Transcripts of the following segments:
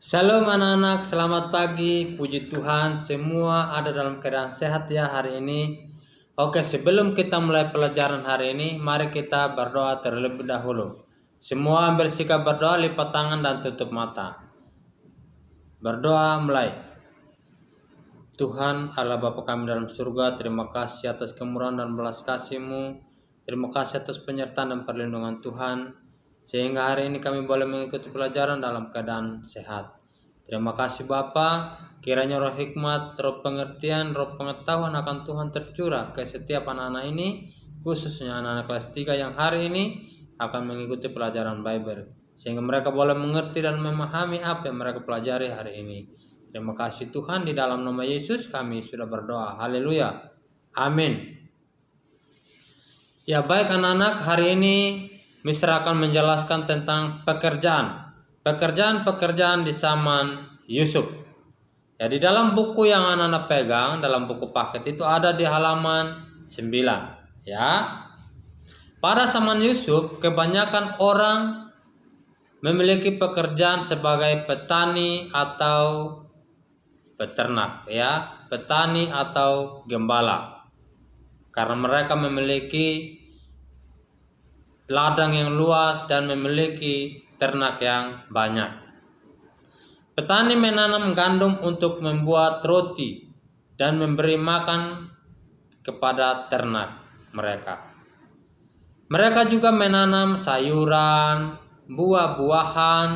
Shalom anak-anak, selamat pagi. Puji Tuhan, semua ada dalam keadaan sehat ya hari ini. Oke, sebelum kita mulai pelajaran hari ini, mari kita berdoa terlebih dahulu. Semua ambil sikap berdoa, lipat tangan dan tutup mata. Berdoa mulai. Tuhan Allah Bapa kami dalam surga, terima kasih atas kemurahan dan belas kasih-Mu. Terima kasih atas penyertaan dan perlindungan Tuhan, sehingga hari ini kami boleh mengikuti pelajaran dalam keadaan sehat. Terima kasih Bapa, kiranya roh hikmat, roh pengertian, roh pengetahuan akan Tuhan tercurah ke setiap anak-anak ini, khususnya anak-anak kelas 3 yang hari ini akan mengikuti pelajaran Bible, sehingga mereka boleh mengerti dan memahami apa yang mereka pelajari hari ini. Terima kasih Tuhan, di dalam nama Yesus kami sudah berdoa. Haleluya. Amin. Ya baik anak-anak, hari ini Misra akan menjelaskan tentang pekerjaan di zaman Yusuf. Ya, di dalam buku yang anak-anak pegang, dalam buku paket itu ada di halaman 9. Ya. Pada zaman Yusuf, kebanyakan orang memiliki pekerjaan sebagai petani atau peternak, ya, petani atau gembala. Karena mereka memiliki ladang yang luas dan memiliki ternak yang banyak. Petani menanam gandum untuk membuat roti dan memberi makan kepada ternak mereka. Mereka juga menanam sayuran, buah-buahan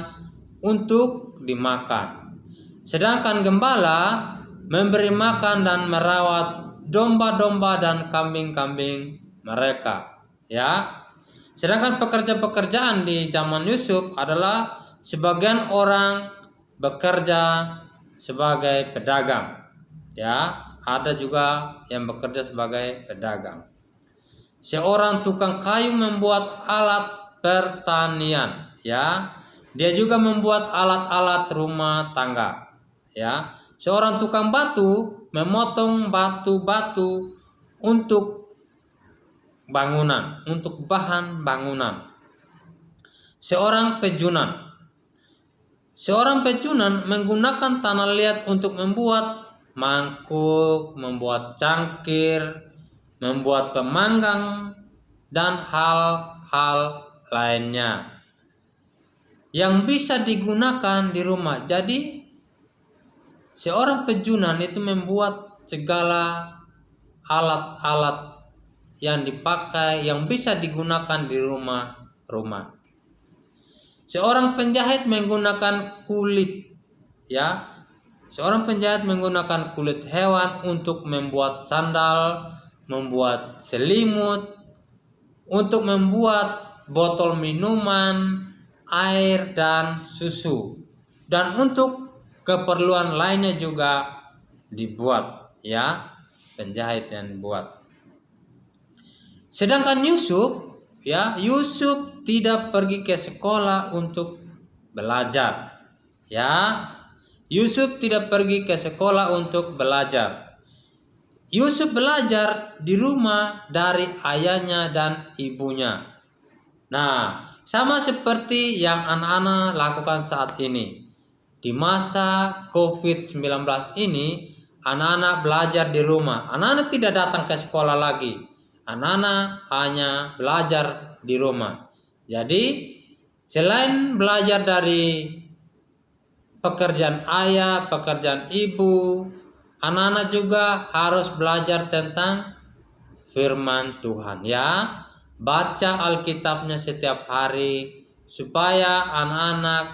untuk dimakan. Sedangkan gembala memberi makan dan merawat domba-domba dan kambing-kambing mereka, ya. Sedangkan pekerjaan di zaman Yusuf adalah sebagian orang bekerja sebagai pedagang, ya. Ada juga yang bekerja sebagai pedagang. Seorang tukang kayu membuat alat pertanian, ya. Dia juga membuat alat-alat rumah tangga, ya. Seorang tukang batu memotong batu-batu untuk bangunan, untuk bahan bangunan. Seorang pejunan menggunakan tanah liat untuk membuat mangkuk, membuat cangkir, membuat pemanggang, dan hal-hal lainnya yang bisa digunakan di rumah. Jadi seorang pejunan itu membuat segala alat-alat yang dipakai yang bisa digunakan di rumah. Seorang penjahit menggunakan kulit, ya. Seorang penjahit menggunakan kulit hewan untuk membuat sandal, membuat selimut, untuk membuat botol minuman, air dan susu, dan untuk keperluan lainnya juga dibuat, ya, penjahit yang dibuat. Sedangkan Yusuf tidak pergi ke sekolah untuk belajar, ya. Yusuf tidak pergi ke sekolah untuk belajar. Yusuf belajar di rumah dari ayahnya dan ibunya. Nah, sama seperti yang anak-anak lakukan saat ini. Di masa COVID-19 ini, anak-anak belajar di rumah. Anak-anak tidak datang ke sekolah lagi. Anak-anak hanya belajar di rumah. Jadi, selain belajar dari pekerjaan ayah, pekerjaan ibu, anak-anak juga harus belajar tentang firman Tuhan, ya. Baca Alkitabnya setiap hari supaya anak-anak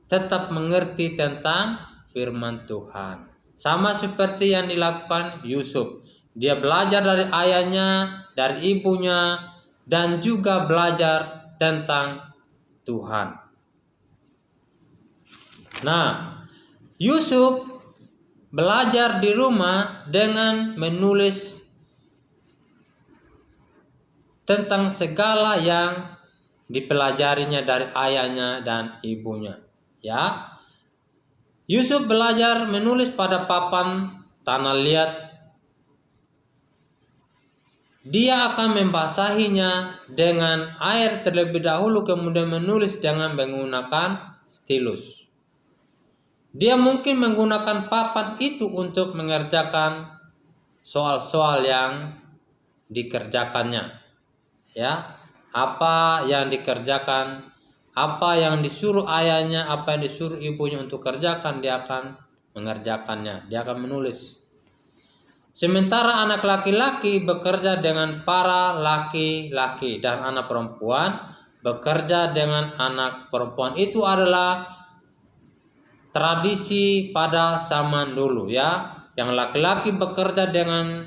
tetap mengerti tentang firman Tuhan. Sama seperti yang dilakukan Yusuf. Dia belajar dari ayahnya, dari ibunya, dan juga belajar tentang Tuhan. Nah, Yusuf belajar di rumah dengan menulis tentang segala yang dipelajarinya dari ayahnya dan ibunya, ya. Yusuf belajar menulis pada papan tanah liat. Dia akan membasahinya dengan air terlebih dahulu, kemudian menulis dengan menggunakan stilus. Dia mungkin menggunakan papan itu untuk mengerjakan soal-soal yang dikerjakannya. Ya, apa yang dikerjakan, apa yang disuruh ayahnya, apa yang disuruh ibunya untuk kerjakan, dia akan mengerjakannya, dia akan menulis. Sementara anak laki-laki bekerja dengan para laki-laki dan anak perempuan bekerja dengan anak perempuan. Itu adalah tradisi pada zaman dulu ya. Yang laki-laki bekerja dengan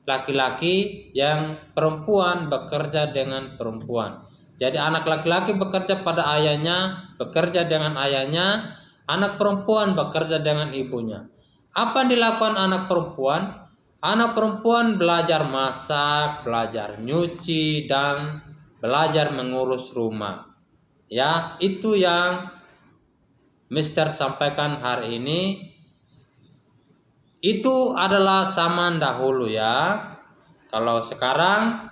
laki-laki, yang perempuan bekerja dengan perempuan. Jadi anak laki-laki bekerja pada ayahnya, bekerja dengan ayahnya, anak perempuan bekerja dengan ibunya. Apa yang dilakukan anak perempuan? Anak perempuan belajar masak, belajar nyuci, dan belajar mengurus rumah. Ya, itu yang Mister sampaikan hari ini. Itu adalah zaman dahulu ya. Kalau sekarang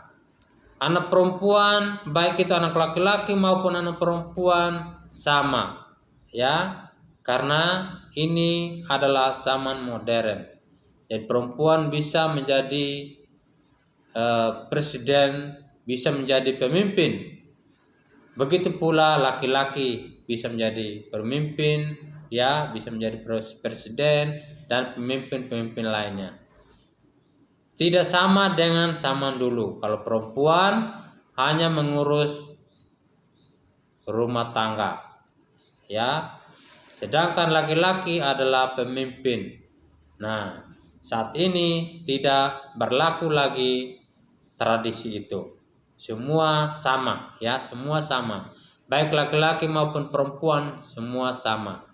anak perempuan, baik itu anak laki-laki maupun anak perempuan sama ya. Karena ini adalah zaman modern. Jadi perempuan bisa menjadi presiden, bisa menjadi pemimpin. Begitu pula laki-laki bisa menjadi pemimpin, ya, bisa menjadi presiden dan pemimpin-pemimpin lainnya. Tidak sama dengan zaman dulu. Kalau perempuan hanya mengurus rumah tangga, ya. Sedangkan laki-laki adalah pemimpin. Nah, saat ini tidak berlaku lagi tradisi itu. Semua sama ya, semua sama. Baik laki-laki maupun perempuan semua sama.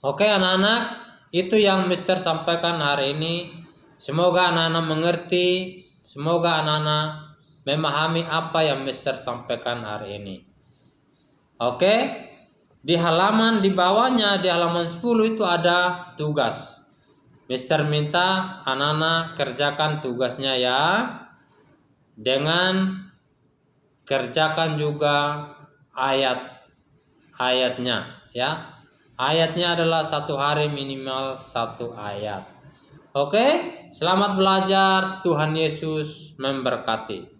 Oke anak-anak, itu yang Mister sampaikan hari ini. Semoga anak-anak mengerti, semoga anak-anak memahami apa yang Mister sampaikan hari ini. Oke, di halaman di bawahnya, di halaman 10 itu ada tugas. Mister minta anak-anak kerjakan tugasnya ya, dengan kerjakan juga ayat-ayatnya ya. Ayatnya adalah 1 hari minimal 1 ayat. Oke, selamat belajar. Tuhan Yesus memberkati.